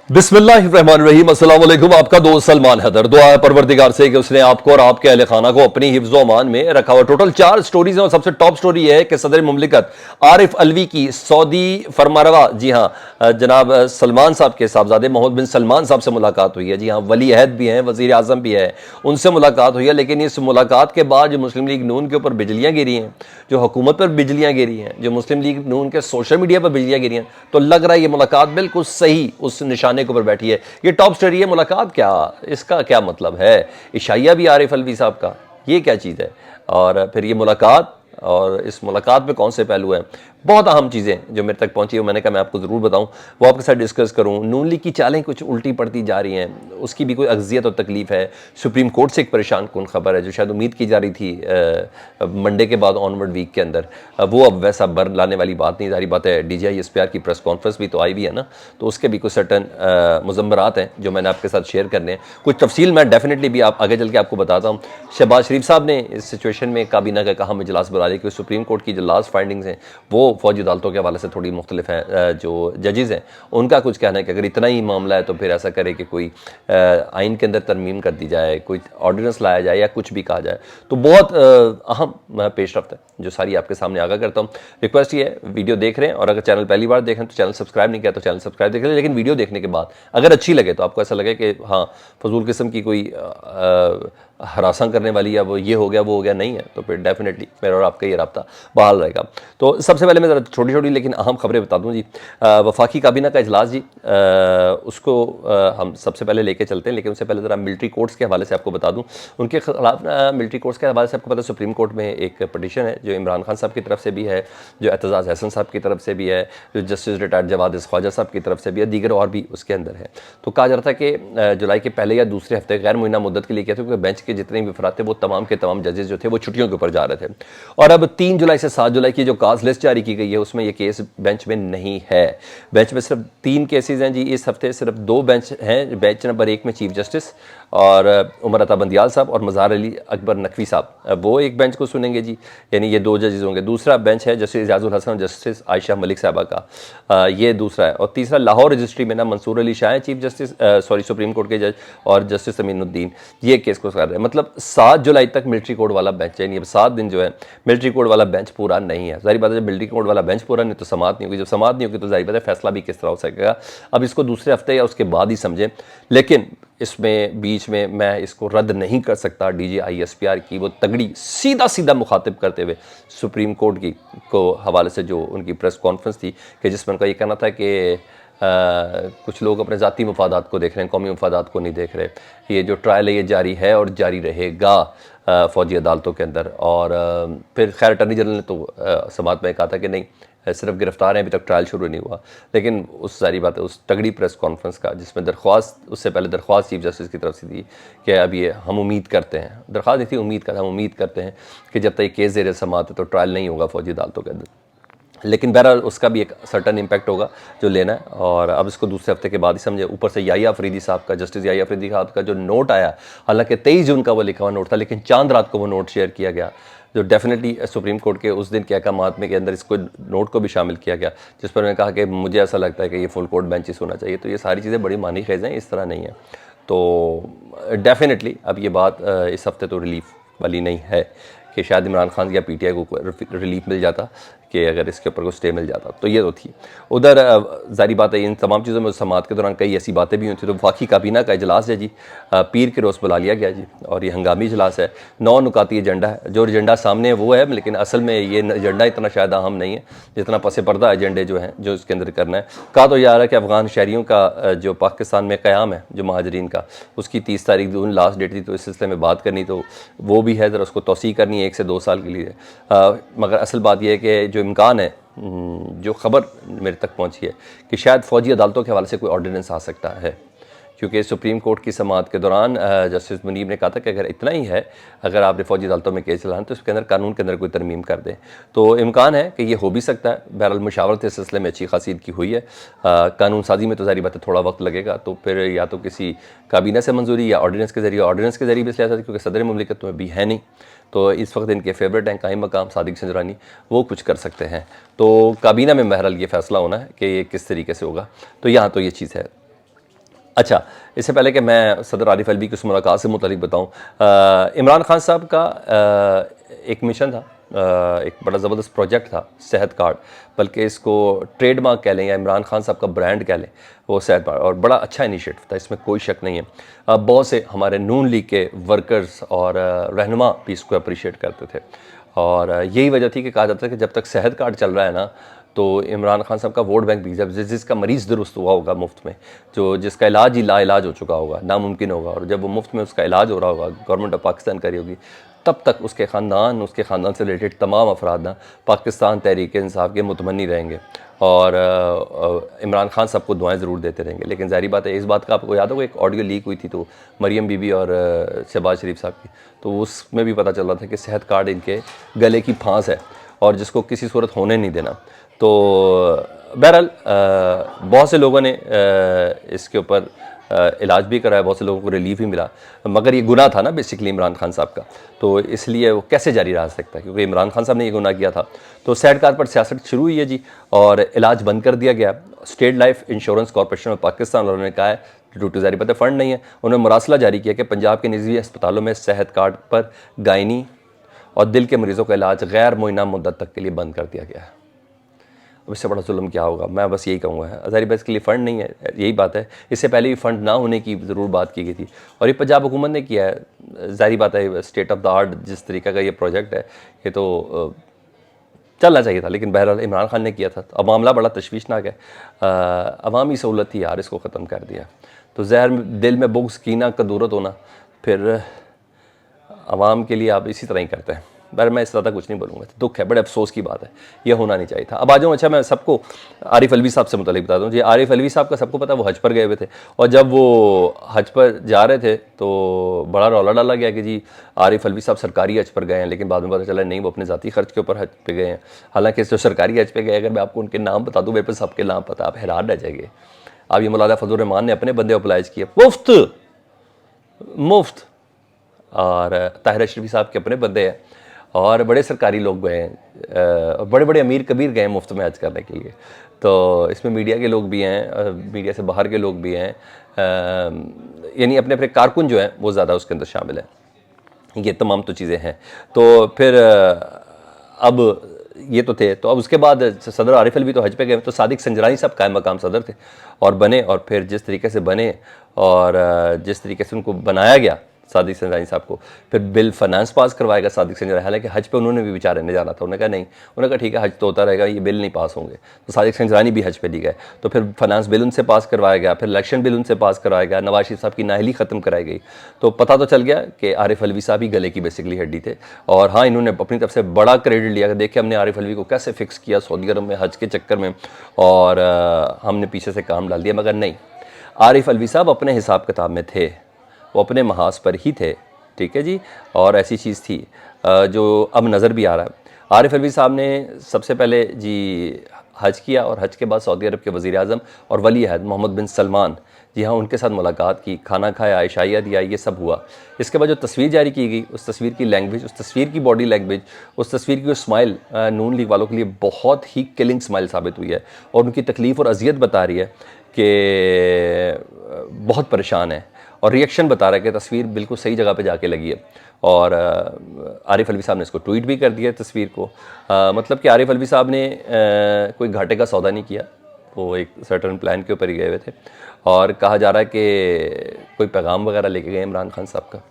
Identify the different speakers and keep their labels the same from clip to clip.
Speaker 1: बिस्मिल्लाहिर्रहमानिर्रहीम। अस्सलाम वालेकुम। आपका दोस्त सलमान हैदर। दुआ है परवरदिगार से कि उसने आपको और आपके अहले खाना को अपनी हिफ्ज़ अमान में रखा हुआ। टोटल 4 स्टोरीज हैं और सबसे टॉप स्टोरी यह है कि सदर मुमलिकत आरिफ अलवी की सऊदी फरमारवा, जी हाँ, जनाब सलमान साहब के साहबजादे मोहम्मद बिन सलमान साहब से मुलाकात हुई है। जी हाँ, वली अहद भी हैं, वज़ीर आज़म भी है, उनसे मुलाकात हुई है। लेकिन इस मुलाकात के बाद जो मुस्लिम लीग नून के ऊपर बिजलियाँ गिरी हैं, जो हुकूमत पर बिजलियाँ गिरी हैं, जो मुस्लिम लीग नून के सोशल मीडिया पर बिजलियाँ गिरी हैं, तो लग रहा है ये मुलाकात बिल्कुल सही उस निशाने के ऊपर बैठी है। ये टॉप स्टोरी है। मुलाकात क्या, इसका क्या मतलब है? इशाइया भी आरिफ अलवी साहब का, ये क्या चीज़ है? और फिर ये मुलाकात, और इस मुलाकात में कौन से पहलू हैं? बहुत अहम चीज़ें जो मेरे तक पहुंची है, मैंने कहा मैं आपको ज़रूर बताऊं, वो आपके साथ डिस्कस करूं। नून लीग की चालें कुछ उल्टी पड़ती जा रही हैं, उसकी भी कोई अगजियत और तकलीफ है। सुप्रीम कोर्ट से एक परेशान कौन खबर है जो शायद उम्मीद की जा रही थी मंडे के बाद ऑनवर्ड वीक के अंदर, वो अब वैसा बर लाने वाली बात नहीं। सारी बात है, DGI-SPR की प्रेस कॉन्फ्रेंस भी तो आई भी है ना, तो उसके भी कुछ सर्टन मुजम्मरात हैं जो मैंने आपके साथ शेयर करने हैं। कुछ तफसील मैं डेफिनेटली भी आप आगे चल के आपको बताता हूँ। शहबाज शरीफ साहब ने इस सिचुएशन में काबीना का कहा इजलास बुला लिया कि सुप्रीम कोर्ट की जो लास्ट फाइंडिंग्स हैं वो फौजी अदालतों के हवाले से थोड़ी मुख्तलिफ हैं। जो जजेज़ हैं उनका कुछ कहना है कि अगर इतना ही मामला है तो फिर ऐसा करे कि कोई आइन के अंदर तरमीम कर दी जाए, कोई ऑर्डिनेंस लाया जाए या कुछ भी कहा जाए। तो बहुत अहम पेशरफ्त है जो सारी आपके सामने आगा करता हूँ। रिक्वेस्ट ये है, वीडियो देख रहे हैं और अगर चैनल पहली बार देख रहे हैं तो चैनल सब्सक्राइब नहीं किया तो चैनल सब्सक्राइब देख लें। लेकिन वीडियो देखने के बाद अगर अच्छी लगे तो आपको ऐसा लगे कि हाँ फजूल किस्म की कोई हरासा करने वाली या वो ये हो गया वो हो गया नहीं है, तो फिर डेफिनेटली मेरा और आपका ये रब्ता बहाल रहेगा। तो सबसे पहले मैं ज़रा छोटी छोटी लेकिन अहम खबरें बता दूं जी। वफाकी काबीना का इजलास जी, उसको हम सबसे पहले लेके चलते हैं। लेकिन उससे पहले ज़रा मिलिट्री कोर्ट्स के हवाले से आपको बता दूं। उनके खिलाफ मिलिट्री कोर्ट्स के हवाले से आपको पता है सुप्रीम कोर्ट में एक पटिशन है जो इमरान खान साहब की तरफ से भी है, जो एतजाज़ हसन साहब की तरफ से भी है, जो जस्टिस रिटायर्ड जवाद ख्वाजा साहब की तरफ से भी है, दीगर और भी उसके अंदर है। तो कहा जा रहा था कि जुलाई के पहले या दूसरे हफ्ते गैर मुइना मुद्दत के लिए कहते हैं कि बेंच के जितने भी अफराद थे वो तमाम के तमाम जजेस जो थे वो छुट्टियों के ऊपर जा रहे थे। और अब 3 जुलाई से 7 जुलाई की जो काज लिस्ट जारी की गई है उसमें ये केस बेंच में नहीं है। बेंच में सिर्फ 3 केसेस हैं जी इस हफ्ते, सिर्फ 2 बेंच हैं। बेंच नंबर 1 में चीफ जस्टिस और उमर अता बंदियाल साहब और मज़ार अली अकबर नकवी साहब, वो एक बेंच को सुनेंगे जी, यानी ये 2 जजेस होंगे। दूसरा बेंच है जस्टिस एजाजुल हसन, जस्टिस आयशा मलिक साहबा का, ये दूसरा है। और तीसरा लाहौर रजिस्ट्री में ना Mansoor Ali Shah chief justice, sorry supreme court के जज, और जस्टिस अमीनुद्दीन ये केस को कर रहे हैं। मतलब 7 जुलाई तक मिलिट्री कोर्ट वाला बेंच है, यानी अब 7 दिन जो है मिलिट्री कोर्ट वाला बेंच पूरा नहीं है। जाहिर बात है जब मिलिट्री कोर्ट वाला बेंच पूरा नहीं तो समाअत नहीं होगी, जब समाअत नहीं होगी तो जाहिर बात है फैसला भी किस तरह हो सकेगा। अब इसको दूसरे हफ्ते या उसके बाद ही समझें। लेकिन इसमें बीच में मैं इसको रद्द नहीं कर सकता DGI-SPR की वो तगड़ी सीधा सीधा मुखातिब करते हुए सुप्रीम कोर्ट की को हवाले से जो उनकी प्रेस कॉन्फ्रेंस थी कि जिसमें उनका ये कहना था कि कुछ लोग अपने ज़ाती मफादात को देख रहे हैं, कौमी मफादात को नहीं देख रहे। ये जो ट्रायल है ये जारी है और जारी रहेगा फ़ौजी अदालतों के अंदर। और फिर खैर अटर्नी जनरल ने तो समाअत में कहा था कि नहीं सिर्फ गिरफ्तार हैं, अभी तक ट्रायल शुरू नहीं हुआ। लेकिन उस सारी बात है उस तगड़ी प्रेस कॉन्फ्रेंस का जिसमें दरख्वास्त, उससे पहले दरख्वास्त चीफ जस्टिस की तरफ से थी कि अब ये हम उम्मीद करते हैं, दरख्वास्त नहीं थी उम्मीद कर, हम उम्मीद करते हैं कि जब तक ये केस ज़ेर समाअत है तो ट्रायल नहीं होगा फ़ौजी अदालतों के अंदर। लेकिन बहरहाल उसका भी एक सर्टन इम्पैक्ट होगा जो लेना है। और अब इसको दूसरे हफ्ते के बाद ही समझे। ऊपर से याहिया अफरीदी साहब का, जस्टिस याहिया अफरीदी साहब का जो नोट आया, हालांकि 23 जून का वो लिखा हुआ नोट था, लेकिन चांद रात को वो नोट शेयर किया गया जो डेफिनेटली सुप्रीम कोर्ट के उस दिन के अहकामात में के अंदर इसको नोट को भी शामिल किया गया, जिस पर मैंने कहा कि मुझे ऐसा लगता है कि ये फुल कोर्ट बेंच होना चाहिए। तो ये सारी चीज़ें बड़ी मानी खेज़ हैं, इस तरह नहीं है। तो डेफिनेटली अब ये बात इस हफ्ते तो रिलीफ वाली नहीं है कि शायद इमरान खान या PTI को रिलीफ मिल जाता कि अगर इसके ऊपर को स्टे मिल जाता, तो ये तो थी। उधर जारी बात है इन तमाम चीज़ों में समाअत के दौरान कई ऐसी बातें भी हुई थी। तो वफाकी काबीना का इजलास है जी, पीर के रोज़ बुला लिया गया जी, और ये हंगामी इजलास है। 9 नुकाती एजेंडा है, जो एजेंडा सामने है वो है, लेकिन असल में ये एजेंडा इतना शायद अहम नहीं है जितना पसे पर्दा एजेंडे जो हैं जो इसके अंदर करना है। कहा तो यार है कि अफ़गान शहरियों का जो पाकिस्तान में क़याम है, जो महाजरीन का, उसकी 30 तारीख जून लास्ट डेट थी, तो इस सिलसिले में बात करनी तो वो भी है, ज़रा उसको तोसी करनी है 1 से 2 साल के लिए। मगर असल बात यह है कि जो इम्कान है, जो ख़बर मेरे तक पहुंची है कि शायद फ़ौजी अदालतों के हवाले से कोई ऑर्डिनेंस आ सकता है, क्योंकि सुप्रीम कोर्ट की समाअत के दौरान जस्टिस मुनीब ने कहा था कि अगर इतना ही है, अगर आपने फ़ौजी अदालतों में केस चलाना तो इसके अंदर कानून के अंदर कोई तरमीम कर दें। तो इम्कान है कि ये हो भी सकता है। बहरहाल मुशावरत इस सिलसिले में अच्छी खासी इनकी हुई है। कानून साजी में तो सारी बात है थोड़ा वक्त लगेगा, तो फिर या तो किसी काबीना से मंजूरी या ऑर्डिनेंस के ज़रिए भी इसलिए क्योंकि सदर मुमलिकत में भी है नहीं, तो इस वक्त इनके फेवरेट हैं कायम मकाम सादिक संजरानी, वो कुछ कर सकते हैं। तो काबीना में बहरहाल ये फैसला होना है कि ये किस तरीके से होगा। तो यहाँ तो ये चीज़ है। अच्छा, इससे पहले कि मैं सदर आरिफ अलवी की उस मुलाकात से मुतालिक बताऊँ, इमरान खान साहब का एक मिशन था, एक बड़ा ज़बरदस्त प्रोजेक्ट था सेहत कार्ड, बल्कि इसको ट्रेडमार्क कह लें या इमरान खान साहब का ब्रांड कह लें, वो सेहत कार्ड, और बड़ा अच्छा इनिशिएटिव था, इसमें कोई शक नहीं है। बहुत से हमारे नून लीग के वर्कर्स और रहनुमा भी इसको अप्रिशिएट करते थे, और यही वजह थी कि कहा जाता है कि जब तक सेहत कार्ड चल रहा है ना, तो इमरान खान साहब का वोट बैंक भी, जब जिसका मरीज़ दुरुस्त हुआ होगा मुफ्त में, जो जिसका इलाज ही लाइलाज हो चुका होगा, नामुमकिन होगा, और जब वो मुफ्त में उसका इलाज हो रहा होगा, गवर्नमेंट ऑफ पाकिस्तान करी होगी, तब तक उसके ख़ानदान से रिलेटेड तमाम अफराद ना पाकिस्तान तहरीक इंसाफ के मुतमनी रहेंगे, और इमरान खान साहब को दुआएं ज़रूर देते रहेंगे। लेकिन ज़ाहिर बात है, इस बात का आपको याद होगा, एक ऑडियो लीक हुई थी तो मरियम बीबी और शहबाज शरीफ साहब की, तो उसमें भी पता चल रहा था कि सेहत कार्ड इनके गले की फांस है और जिसको किसी सूरत होने नहीं देना। तो बहरहाल बहुत से लोगों ने इसके ऊपर इलाज भी कराया, बहुत से लोगों को रिलीफ भी मिला, मगर ये गुनाह था ना बेसिकली इमरान खान साहब का, तो इसलिए वो कैसे जारी रह सकता है, क्योंकि इमरान खान साहब ने ये गुनाह किया था। तो सेहत कार्ड पर सियासत शुरू हुई है जी, और इलाज बंद कर दिया गया। State life insurance corporation of Pakistan, उन्होंने कहा है, ड्यूटी जारी पता फ़ंड नहीं है, उन्होंने मुरासला जारी किया कि पंजाब के निजी अस्पतालों में सेहत कार्ड पर गायनी और दिल के मरीज़ों का इलाज गैर मुय्यना मुद्दत तक के लिए बंद कर दिया गया है। अब इससे बड़ा जुल्म क्या होगा, मैं बस यही कहूँगा। ज़ाहिर बात, इसके लिए फ़ंड नहीं है, यही बात है। इससे पहले भी फ़ंड ना होने की ज़रूर बात की गई थी, और ये पंजाब हुकूमत ने किया है। ज़ाहिर बात है, स्टेट ऑफ द आर्ट जिस तरीके का ये प्रोजेक्ट है, ये तो चलना चाहिए था, लेकिन बहरहाल इमरान खान ने किया था। अब मामला बड़ा तशवीशनाक है। अवामी सहूलत थी यार, इसको ख़त्म कर दिया। तो जहर दिल में बुग़्ज़ कीना कदूरत होना, फिर आवाम के लिए आप इसी तरह ही करते हैं। पर मैं इस ज़्यादा कुछ नहीं बोलूँगा, दुख है, बड़े अफसोस की बात है, ये होना नहीं चाहिए था। अब आ जाऊँ, अच्छा मैं सबको आरिफ अलवी साहब से मुतालिक बता दूँ जी। आरिफ अलवी साहब का सबको पता है, वो हज पर गए हुए थे, और जब वो हज पर जा रहे थे तो बड़ा रौला डाला गया कि जी आरिफ अलवी साहब सरकारी हज पर गए हैं, लेकिन बाद में पता चला नहीं, वो अपने ज़ाती खर्च के ऊपर हज पे गए हैं। हालांकि जो सरकारी हज पे गए, अगर मैं आपको उनके नाम बता दूँ, मेरे पास सबके नाम पता, आप हैरान रह जाएंगे। अब ये मौलाना फजल रहमान ने अपने बंदे अप्लाइज किए मुफ्त, और ताहिर अशरफी साहब के अपने बंदे हैं, और बड़े सरकारी लोग गए हैं, बड़े बड़े अमीर कबीर गए मुफ्त में हज करने के लिए। तो इसमें मीडिया के लोग भी हैं, मीडिया से बाहर के लोग भी हैं, यानी अपने अपने कारकुन जो हैं वो ज़्यादा उसके अंदर शामिल हैं। ये तमाम तो चीज़ें हैं। तो फिर अब ये तो थे, तो अब उसके बाद सदर आरिफ अलवी तो हज पे गए, तो सादिक संजरानी साहब कायम मकाम सदर थे और बने, और फिर जिस तरीके से बने और जिस तरीके से उनको बनाया गया सादिक संजरानी साहब को, फिर बिल फाइनेंस पास करवाएगा सादिक संजरानी। हालांकि हज पे उन्होंने भी बेचारे ने जाना था, उन्होंने कहा नहीं, उन्होंने कहा ठीक है हज तो होता रहेगा, ये बिल नहीं पास होंगे, तो सादिक संजरानी भी हज पे नहीं गए। तो फिर फाइनेंस बिल उनसे पास करवाया गया, फिर इलेक्शन बिल उनसे पास करवाया गया, नवाज शरीफ साहब की नाअहली ख़त्म कराई गई। तो पता तो चल गया कि आरिफ अलवी साहब ही गले की बेसिकली हड्डी थे। और हाँ, इन्होंने अपनी तरफ से बड़ा क्रेडिट लिया कि देखिए हमने आरिफ अलवी को कैसे फिक्स किया सऊदी अरब में हज के चक्कर में, और हमने पीछे से काम डाल दिया। मगर नहीं, आरिफ अलवी साहब अपने हिसाब किताब में थे, वो अपने महाज पर ही थे, ठीक है जी। और ऐसी चीज़ थी जो अब नज़र भी आ रहा है। आरिफ अलवी साहब ने सबसे पहले जी हज किया, और हज के बाद सऊदी अरब के वज़ीर आज़म और वली अहद मोहम्मद बिन सलमान, जी हाँ, उनके साथ मुलाकात की, खाना खाया, आइशाइया दिया, ये सब हुआ। इसके बाद जो तस्वीर जारी की गई, उस तस्वीर की लैंग्वेज, उस तस्वीर की बॉडी लैंग्वेज, उस तस्वीर की स्माइल नून लीग वालों के लिए बहुत ही किलिंग स्माइल साबित हुई है, और उनकी तकलीफ़ और अजियत बता रही है कि बहुत परेशान है, और रिएक्शन बता रहा है कि तस्वीर बिल्कुल सही जगह पे जाके लगी है। और आरिफ अलवी साहब ने इसको ट्वीट भी कर दिया तस्वीर को। मतलब कि आरिफ अलवी साहब ने कोई घाटे का सौदा नहीं किया, वो एक सर्टन प्लान के ऊपर ही गए हुए थे। और कहा जा रहा है कि कोई पैगाम वगैरह लेके गए इमरान खान साहब का,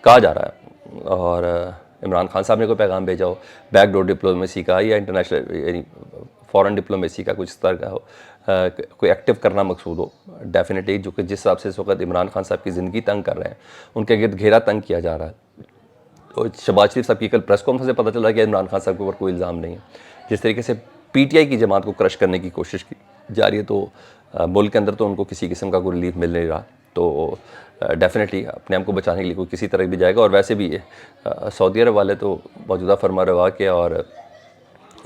Speaker 1: कहा जा रहा है, और इमरान खान साहब ने कोई पैगाम भेजा हो, बैकडोर डिप्लोमेसी का या इंटरनेशनल यानी फ़ॉरेन डिप्लोमेसी का कुछ स्तर का हो, कोई एक्टिव करना मकसूद हो डेफिनेटली, जो कि जिस हिसाब से इस वक्त इमरान खान साहब की ज़िंदगी तंग कर रहे हैं, उनके गिर्द घेरा तंग किया जा रहा है। तो शहबाज शरीफ साहब की कल प्रेस कॉन्फ्रेंस से पता चला कि इमरान खान साहब के ऊपर कोई इल्ज़ाम नहीं है। जिस तरीके से पीटीआई की जमात को क्रश करने की कोशिश की जा रही है, तो मुल्क के अंदर तो उनको किसी किस्म का कोई रिलीफ मिल नहीं रहा। तो डेफिनेटली अपने आप को बचाने के लिए कोई किसी तरह भी जाएगा। और वैसे भी सऊदी अरब वाले तो मौजूदा फरमा रवा के और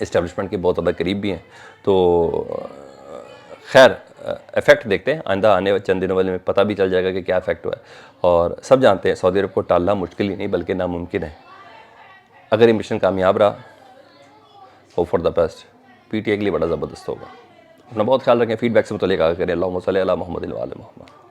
Speaker 1: इस्टेब्लिशमेंट के बहुत ज़्यादा करीब भी हैं। तो खैर इफ़ेक्ट देखते हैं, आइंदा आने चंद दिनों वाले में पता भी चल जाएगा कि क्या इफ़ेक्ट हुआ है। और सब जानते हैं सऊदी अरब को टालना मुश्किल ही नहीं बल्कि नामुमकिन है। अगर ये मिशन कामयाब रहा, hope for the best, PTI के लिए बड़ा ज़बरदस्त होगा। अपना बहुत ख्याल रखें, फीडबैक से मुतल्लिक़ आगाह करें। अल्लाहुम्मा सल्ली अला मुहम्मद व आले मुहम्मद।